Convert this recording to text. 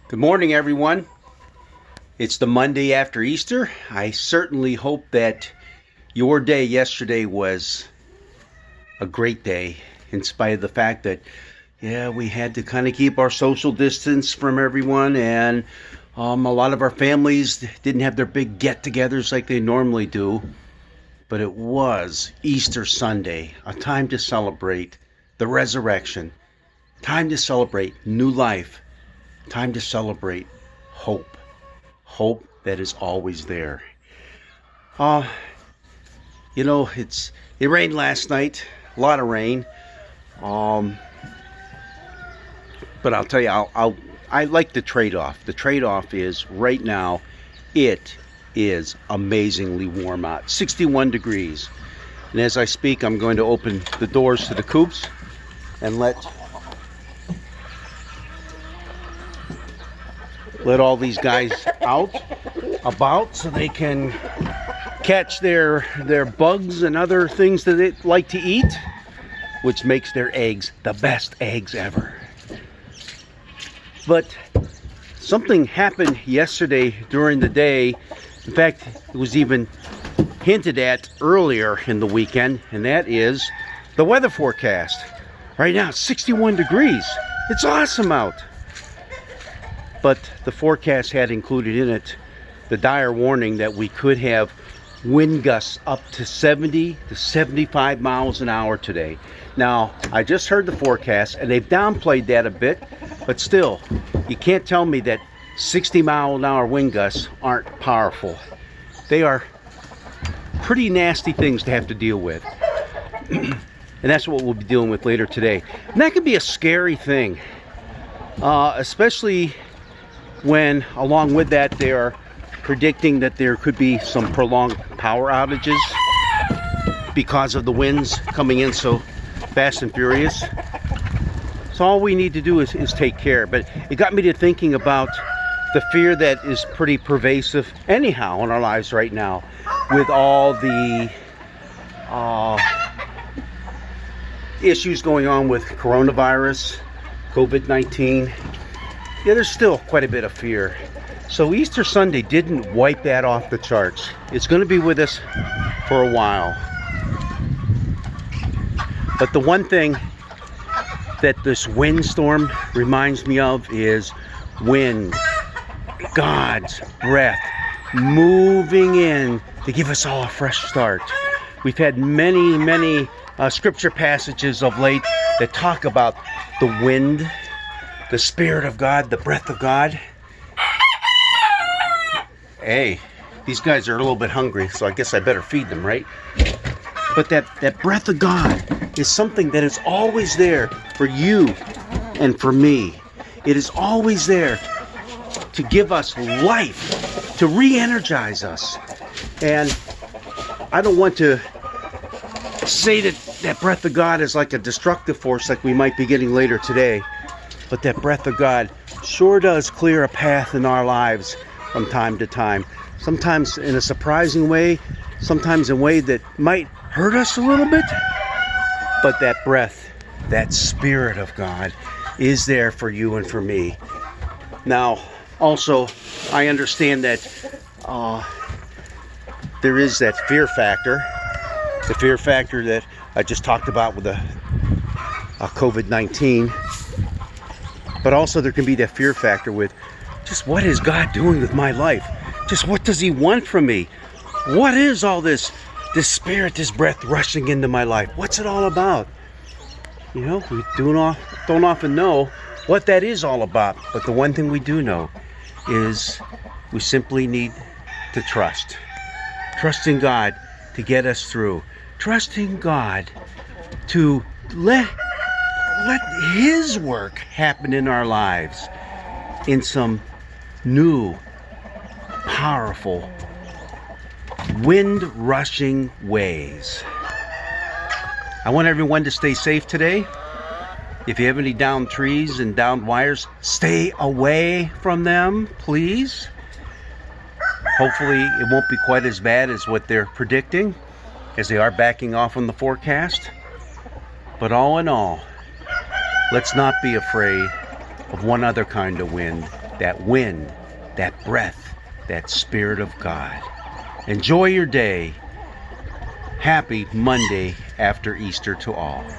Good morning, everyone. It's the Monday after Easter. I certainly hope that your day yesterday was a great day, in spite of the fact that, we had to kind of keep our social distance from everyone, and a lot of our families didn't have their big get-togethers like they normally do. But it was Easter Sunday, a time to celebrate the resurrection, time to celebrate new life, time to celebrate hope. Hope that is always there. It rained last night, a lot of rain. But I'll tell you, I like the trade-off. The trade-off is right now, it is amazingly warm out, 61 degrees. And as I speak, I'm going to open the doors to the coops and let all these guys about so they can catch their bugs and other things that they like to eat, which makes their eggs the best eggs ever. But something happened yesterday during the day. In fact, it was even hinted at earlier in the weekend, and that is the weather forecast. Right now, 61 degrees. It's awesome out. But the forecast had included in it the dire warning that we could have wind gusts up to 70 to 75 miles an hour today. Now, I just heard the forecast, and they've downplayed that a bit, but still, you can't tell me that 60 mile an hour wind gusts aren't powerful. They are pretty nasty things to have to deal with. And that's what we'll be dealing with later today. And that could be a scary thing, especially when along with that they are predicting that there could be some prolonged power outages because of the winds coming in so fast and furious. So all we need to do is take care. But it got me to thinking about the fear that is pretty pervasive anyhow in our lives right now, with all the issues going on with coronavirus, COVID-19. There's still quite a bit of fear. So Easter Sunday didn't wipe that off the charts. It's going to be with us for a while. But the one thing that this windstorm reminds me of is wind, God's breath, moving in to give us all a fresh start. We've had many scripture passages of late that talk about the wind, the Spirit of God, the breath of God. Hey, these guys are a little bit hungry, so I guess I better feed them, right? But that breath of God is something that is always there for you and for me. It is always there to give us life, to re-energize us. And I don't want to say that breath of God is like a destructive force like we might be getting later today. But that breath of God sure does clear a path in our lives from time to time. Sometimes in a surprising way, sometimes in a way that might hurt us a little bit. But that breath, that Spirit of God is there for you and for me. Now, also, I understand that there is that fear factor. The fear factor that I just talked about with the COVID-19. But also there can be that fear factor with just what is God doing with my life? Just what does He want from me? What is all this Spirit, this breath rushing into my life? What's it all about? We don't often know what that is all about. But the one thing we do know is we simply need to trust. Trusting God to get us through. Trusting God to let His work happen in our lives in some new, powerful, wind-rushing ways. I want everyone to stay safe today. If you have any downed trees and downed wires, stay away from them, please. Hopefully it won't be quite as bad as what they're predicting, as they are backing off on the forecast. But all in all, let's not be afraid of one other kind of wind, that wind, that breath, that Spirit of God. Enjoy your day. Happy Monday after Easter to all.